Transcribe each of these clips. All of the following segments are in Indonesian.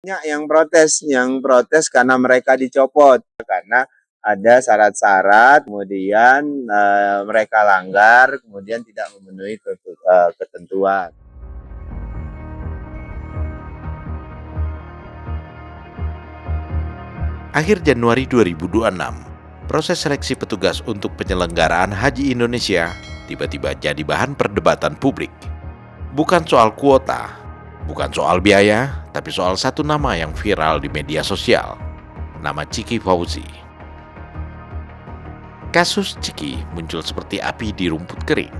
Banyak yang protes karena mereka dicopot, karena ada syarat-syarat, kemudian mereka langgar, kemudian tidak memenuhi ketentuan. Akhir Januari 2026, proses seleksi petugas untuk penyelenggaraan haji Indonesia tiba-tiba jadi bahan perdebatan publik. Bukan soal kuota, bukan soal biaya, tapi soal satu nama yang viral di media sosial, nama Ciki Fauzi. Kasus Ciki muncul seperti api di rumput kering,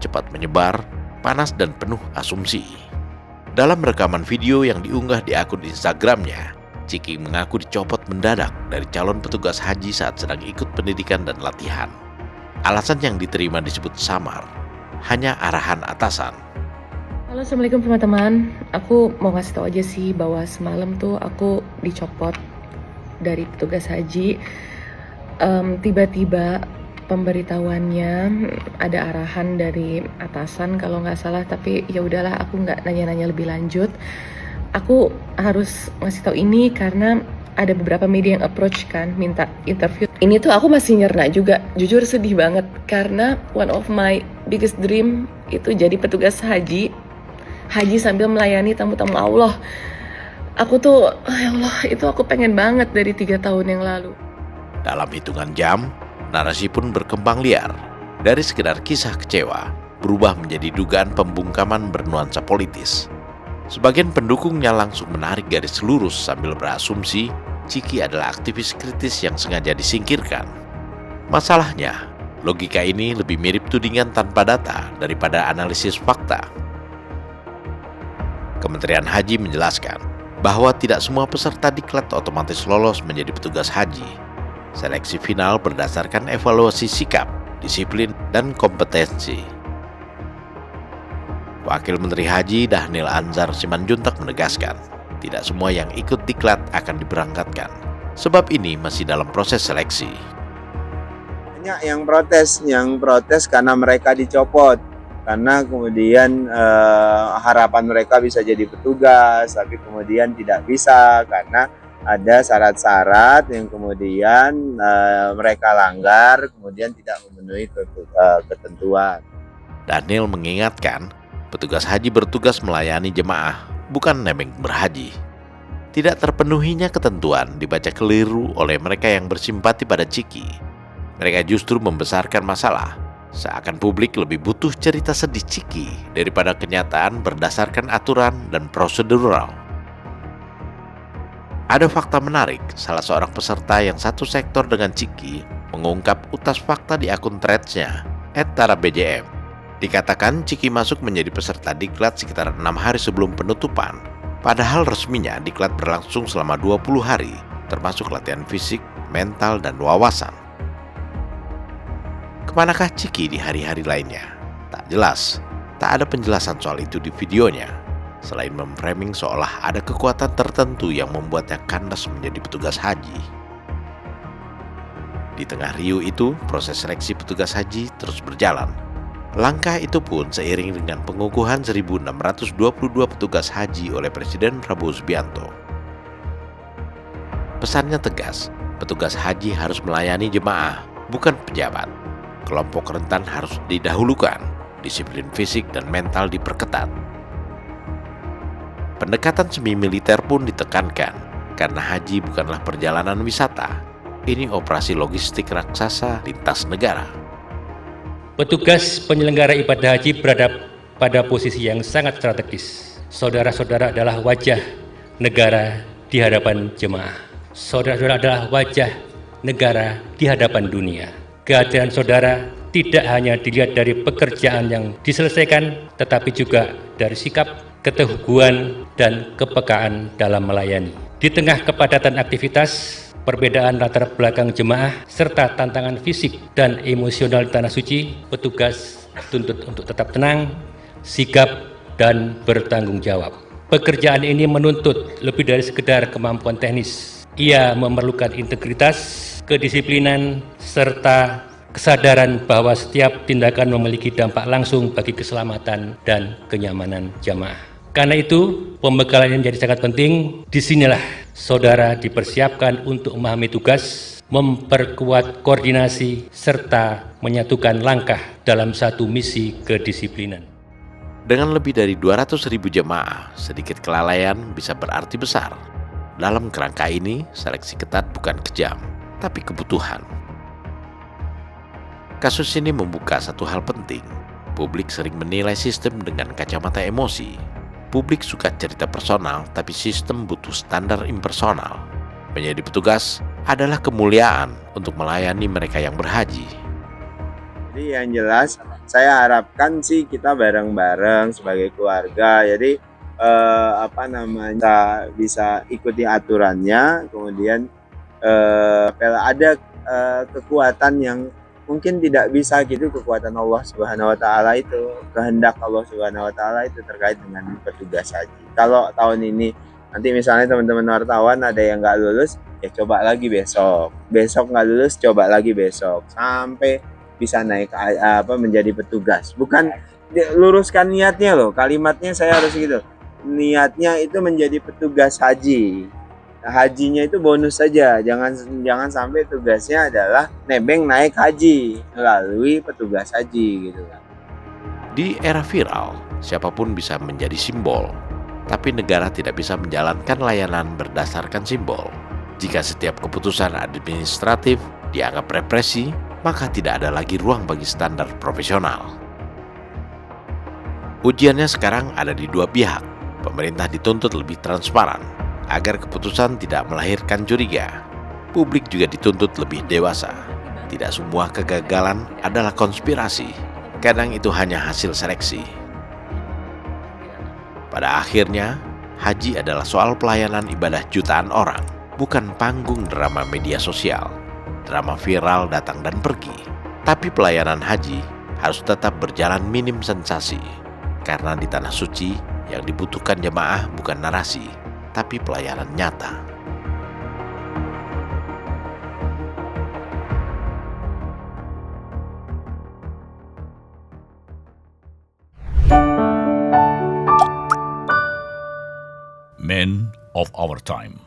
cepat menyebar, panas dan penuh asumsi. Dalam rekaman video yang diunggah di akun Instagramnya, Ciki mengaku dicopot mendadak dari calon petugas haji saat sedang ikut pendidikan dan latihan. Alasan yang diterima disebut samar, hanya arahan atasan. Halo, assalamualaikum teman-teman. Aku mau ngasih tau aja sih bahwa semalam tuh aku dicopot dari petugas haji. Tiba-tiba pemberitahuannya ada arahan dari atasan kalau nggak salah, tapi ya udahlah, aku nggak nanya-nanya lebih lanjut. Aku harus ngasih tau ini karena ada beberapa media yang approach kan, minta interview. Ini tuh aku masih nyerna juga, jujur sedih banget karena one of my biggest dream itu jadi petugas haji sambil melayani tamu-tamu Allah. Aku tuh, ya Allah, itu aku pengen banget dari 3 tahun yang lalu. Dalam hitungan jam, narasi pun berkembang liar. Dari sekedar kisah kecewa, berubah menjadi dugaan pembungkaman bernuansa politis. Sebagian pendukungnya langsung menarik garis lurus sambil berasumsi Ciki adalah aktivis kritis yang sengaja disingkirkan. Masalahnya, logika ini lebih mirip tudingan tanpa data daripada analisis fakta. Kementerian Haji menjelaskan bahwa tidak semua peserta diklat otomatis lolos menjadi petugas haji. Seleksi final berdasarkan evaluasi sikap, disiplin, dan kompetensi. Wakil Menteri Haji Dhanil Anzar Simanjuntak menegaskan, tidak semua yang ikut diklat akan diberangkatkan, sebab ini masih dalam proses seleksi. Banyak yang protes karena mereka dicopot, karena kemudian harapan mereka bisa jadi petugas, tapi kemudian tidak bisa karena ada syarat-syarat yang kemudian mereka langgar, kemudian tidak memenuhi ketentuan. Dhanil mengingatkan, petugas haji bertugas melayani jemaah, bukan nebeng berhaji. Tidak terpenuhinya ketentuan dibaca keliru oleh mereka yang bersimpati pada Ciki. Mereka justru membesarkan masalah, seakan publik lebih butuh cerita sedih Ciki daripada kenyataan berdasarkan aturan dan prosedural. Ada fakta menarik, salah seorang peserta yang satu sektor dengan Ciki mengungkap utas fakta di akun threads-nya, @tarabjm. Dikatakan Ciki masuk menjadi peserta diklat sekitar 6 hari sebelum penutupan, padahal resminya diklat berlangsung selama 20 hari, termasuk latihan fisik, mental, dan wawasan. Kemanakah Ciki di hari-hari lainnya? Tak jelas, tak ada penjelasan soal itu di videonya, selain memframing seolah ada kekuatan tertentu yang membuatnya kandas menjadi petugas haji. Di tengah riuh itu, proses seleksi petugas haji terus berjalan. Langkah itu pun seiring dengan pengukuhan 1.622 petugas haji oleh Presiden Prabowo Subianto. Pesannya tegas, petugas haji harus melayani jemaah, bukan pejabat. Kelompok rentan harus didahulukan, disiplin fisik dan mental diperketat. Pendekatan semi-militer pun ditekankan, karena haji bukanlah perjalanan wisata. Ini operasi logistik raksasa lintas negara. Petugas penyelenggara ibadah haji berada pada posisi yang sangat strategis. Saudara-saudara adalah wajah negara di hadapan jemaah. Saudara-saudara adalah wajah negara di hadapan dunia. Kehadiran saudara tidak hanya dilihat dari pekerjaan yang diselesaikan, tetapi juga dari sikap, keteguhan, dan kepekaan dalam melayani. Di tengah kepadatan aktivitas, perbedaan latar belakang jemaah, serta tantangan fisik dan emosional di Tanah Suci, petugas tuntut untuk tetap tenang, sigap, dan bertanggung jawab. Pekerjaan ini menuntut lebih dari sekedar kemampuan teknis. Ia memerlukan integritas, kedisiplinan, serta kesadaran bahwa setiap tindakan memiliki dampak langsung bagi keselamatan dan kenyamanan jamaah. Karena itu, pembekalan ini menjadi sangat penting. Disinilah saudara dipersiapkan untuk memahami tugas, memperkuat koordinasi, serta menyatukan langkah dalam satu misi kedisiplinan. Dengan lebih dari 200.000 jemaah, sedikit kelalaian bisa berarti besar. Dalam kerangka ini, seleksi ketat bukan kejam, tapi kebutuhan. Kasus ini membuka satu hal penting. Publik sering menilai sistem dengan kacamata emosi. Publik suka cerita personal, tapi sistem butuh standar impersonal. Menjadi petugas adalah kemuliaan untuk melayani mereka yang berhaji. Jadi yang jelas saya harapkan sih kita bareng-bareng sebagai keluarga. Jadi kita bisa ikuti aturannya, kemudian kalau ada kekuatan yang mungkin tidak bisa gitu, kekuatan Allah Subhanahu wa taala itu, kehendak Allah Subhanahu wa taala itu terkait dengan petugas haji. Kalau tahun ini nanti misalnya teman-teman wartawan ada yang nggak lulus, ya coba lagi besok. Besok nggak lulus, coba lagi besok sampai bisa naik menjadi petugas. Bukan luruskan niatnya loh, kalimatnya saya harus gitu. Niatnya itu menjadi petugas haji. Hajinya itu bonus saja, jangan sampai tugasnya adalah nebeng naik haji melalui petugas haji gitu kan. Di era viral, siapapun bisa menjadi simbol, tapi negara tidak bisa menjalankan layanan berdasarkan simbol. Jika setiap keputusan administratif dianggap represi, maka tidak ada lagi ruang bagi standar profesional. Ujiannya sekarang ada di dua pihak. Pemerintah dituntut lebih transparan agar keputusan tidak melahirkan curiga. Publik juga dituntut lebih dewasa. Tidak semua kegagalan adalah konspirasi. Kadang itu hanya hasil seleksi. Pada akhirnya, haji adalah soal pelayanan ibadah jutaan orang, bukan panggung drama media sosial. Drama viral datang dan pergi. Tapi pelayanan haji harus tetap berjalan minim sensasi. Karena di tanah suci yang dibutuhkan jemaah bukan narasi, tapi pelayanan nyata. Men of our time.